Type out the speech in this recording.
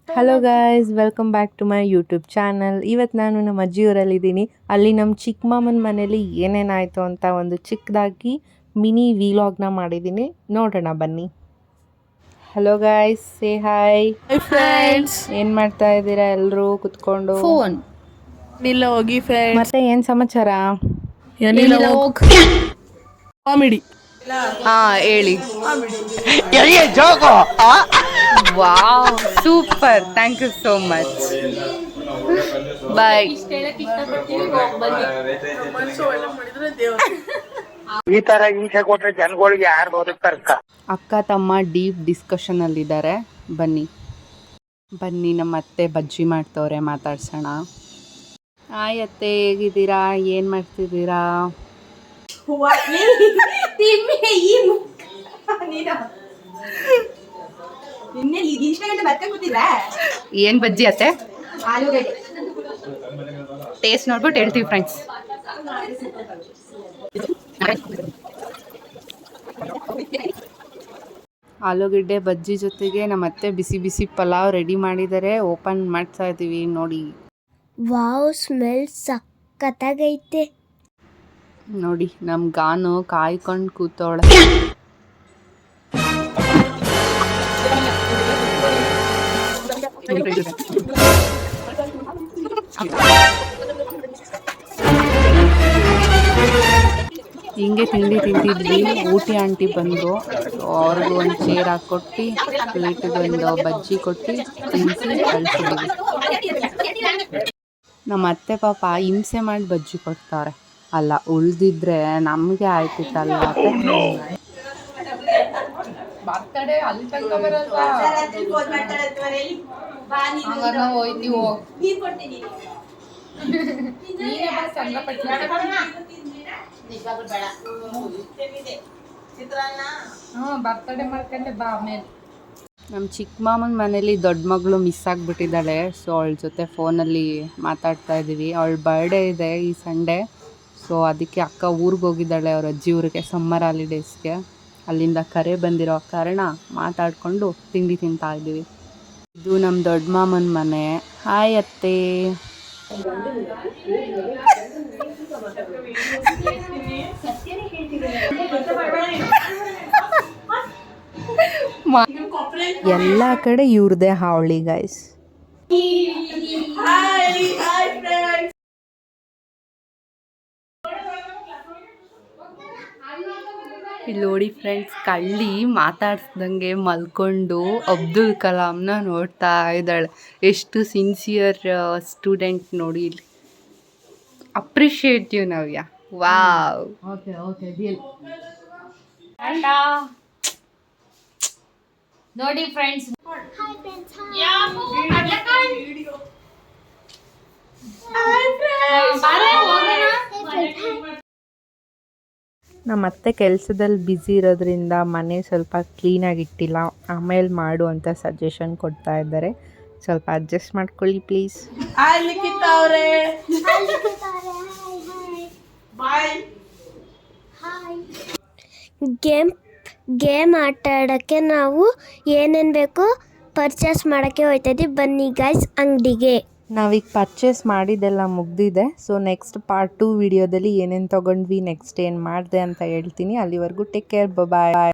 Hello guys, welcome back to my YouTube channel. ಇವತ್ತು ನಾನು ನಮ್ಮ ಅಜ್ಜಿಯವರಲ್ಲಿದ್ದೀನಿ. ಅಲ್ಲಿ ನಮ್ಮ ಚಿಕ್ಕ ಮಾಮನ ಮನೇಲಿ ಏನೇನಾಯಿತು ಅಂತ ಒಂದು ಚಿಕ್ಕದಾಗಿ ಮಿನಿ ವಿಲಾಗ್ನ ಮಾಡಿದ್ದೀನಿ. ನೋಡೋಣ ಬನ್ನಿ. Hello guys, say hi. Friends, ಏನು ಮಾಡ್ತಾ ಇದ್ದೀರಾ ಎಲ್ಲರೂ ಕುತ್ಕೊಂಡು? ಫೋನ್ ನಿಲ್ಲ ಹೋಗಿ ಫ್ರೆಂಡ್ಸ್. ಮತ್ತೆ ಏನು ಸಮಾಚಾರ? ಏನಿಲ್ಲ ಕಾಮಿಡಿ. ಹೇಳಿ. Wow, super, thank you so much. Bye. ಈ ತರ ಹಿಂಸೆ ಕೊಟ್ರೆ ಜನಗಳಿಗೆ ಯಾರು ಬದುಕ್ತಾರಕ್ಕ? ಅಕ್ಕ ತಮ್ಮ ಡೀಪ್ ಡಿಸ್ಕಷನ್ ಅಲ್ಲಿದ್ದಾರೆ. ಬನ್ನಿ ನಮ್ಮ ಅತ್ತೆ ಬಜ್ಜಿ ಮಾಡ್ತವ್ರೆ, ಮಾತಾಡ್ಸೋಣ. ಹಾಯ್ ಅತ್ತೆ, ಹೇಗಿದ್ದೀರಾ? ಏನು ಮಾಡ್ತಿದ್ದೀರಾ? ಏನು ಬಜ್ಜಿ ಅತ್ತೆ? ಟೇಸ್ಟ್ ನೋಡ್ಬಿಟ್ಟು ಹೇಳ್ತೀವಿ ಫ್ರೆಂಡ್ಸ್. ಆಲೂಗಡ್ಡೆ ಬಜ್ಜಿ ಜೊತೆಗೆ ನಮ್ಮ ಅತ್ತೆ ಬಿಸಿ ಬಿಸಿ ಪಲಾವ್ ರೆಡಿ ಮಾಡಿದ್ದಾರೆ. ಓಪನ್ ಮಾಡ್ತಾ ಇದ್ದೀವಿ, ನೋಡಿ. ವಾವ್, ಸ್ಮೆಲ್ ಸಕ್ಕತ್ತಾಗೈತೆ. ನೋಡಿ, ನಮ್ಮ ಗಾನು ಕಾಯ್ಕೊಂಡು ಕೂತವಳೆ. ಹಿಂಗೆ ತಿಂಡಿ ತಿಂತಿದ್ವಿ. ಊಟಿ ಆಂಟಿ ಬಂದರು, ಅವ್ರಿಗೂ ಒಂದು ಚೇರ್ ಹಾಕ್ಕೊಟ್ಟು ಪ್ಲೇಟಿಗೆ ಒಂದು ಬಜ್ಜಿ ಕೊಟ್ಟು ತಿನ್ನಿಸಿ ಕಳಿಸಿದ್ವಿ. ನಮ್ಮ ಅತ್ತೆ ಪಾಪ ಹಿಂಸೆ ಮಾಡಿ ಬಜ್ಜಿ ಕೊಡ್ತಾರೆ. ಅಲ್ಲ, ಉಳ್ದಿದ್ರೆ ನಮಗೆ ಆಯ್ತಿತ್ತಲ್ಲ. ನಮ್ಮ ಚಿಕ್ಕ ಮಾಮನ ಮನೇಲಿ ದೊಡ್ಡ ಮಗಳು ಮಿಸ್ ಆಗಿಬಿಟ್ಟಿದ್ದಾಳೆ. ಸೊ ಅವಳ ಜೊತೆ ಫೋನಲ್ಲಿ ಮಾತಾಡ್ತಾ ಇದ್ದೀವಿ. ಅವಳ ಬರ್ಡೇ ಇದೆ ಈ ಸಂಡೇ. ಸೊ ಅದಕ್ಕೆ ಅಕ್ಕ ಊರಿಗೆ ಹೋಗಿದ್ದಾಳೆ, ಅವ್ರ ಅಜ್ಜಿ ಊರಿಗೆ, ಸಮ್ಮರ್ ಹಾಲಿಡೇಸ್ಗೆ. ಅಲ್ಲಿಂದ ಕರೆ ಬಂದಿರೋ ಕಾರಣ ಮಾತಾಡಿಕೊಂಡು ತಿಂಡಿ ತಿಂತಾ ಇದ್ದೀವಿ. ಇದು ನಮ್ಮ ದೊಡ್ಡ ಮಾಮನ ಮನೆ. ಹಾಯ್ ಅತ್ತೆ. ಎಲ್ಲ ಕಡೆ ಇವ್ರದೇ ಹಾವಳಿ ಗೈಸ್. ಇಲ್ಲಿ ನೋಡಿ ಫ್ರೆಂಡ್ಸ್, ಕಳ್ಳಿ ಮಾತಾಡ್ಸ್ದಂಗೆ ಮಲ್ಕೊಂಡು ಅಬ್ದುಲ್ ಕಲಾಂನ ನೋಡ್ತಾ ಇದ್ದಾಳೆ. ಎಷ್ಟು ಸಿನ್ಸಿಯರ್ ಸ್ಟೂಡೆಂಟ್ ನೋಡಿ. ಇಲ್ಲಿ ಅಪ್ರಿಷಿಯೇಟಿವ್ ನವ್ಯ. ವಾವ್. ನೋಡಿ ಫ್ರೆಂಡ್ಸ್, ನಮ್ಮ ಅತ್ತೆ ಕೆಲಸದಲ್ಲಿ ಬ್ಯುಸಿ ಇರೋದ್ರಿಂದ ಮನೆ ಸ್ವಲ್ಪ ಕ್ಲೀನಾಗಿ ಇಟ್ಟಿಲ್ಲ. ಆಮೇಲೆ ಮಾಡು ಅಂತ ಸಜೆಷನ್ ಕೊಡ್ತಾ ಇದ್ದಾರೆ. ಸ್ವಲ್ಪ ಅಡ್ಜಸ್ಟ್ ಮಾಡ್ಕೊಳ್ಳಿ ಪ್ಲೀಸ್. ಗೇಮ್ ಆಟ ಆಡೋಕ್ಕೆ ನಾವು ಏನೇನು ಬೇಕು ಪರ್ಚೇಸ್ ಮಾಡೋಕ್ಕೆ ಹೋಗ್ತಾ ಇದ್ದೀವಿ. ಬನ್ನಿ ಗೈಸ್ ಅಂಗಡಿಗೆ. ನಾವೀಗ ಪರ್ಚೇಸ್ ಮಾಡಿದ್ದೆಲ್ಲ ಮುಗ್ದಿದೆ. ಸೊ ನೆಕ್ಸ್ಟ್ ಪಾರ್ಟ್ 2 ವಿಡಿಯೋದಲ್ಲಿ ಏನೇನು ತೊಗೊಂಡ್ವಿ, ನೆಕ್ಸ್ಟ್ ಏನು ಮಾಡಿದೆ ಅಂತ ಹೇಳ್ತೀನಿ. ಅಲ್ಲಿವರೆಗೂ ಟೇಕ್ ಕೇರ್, ಬಾಯ್.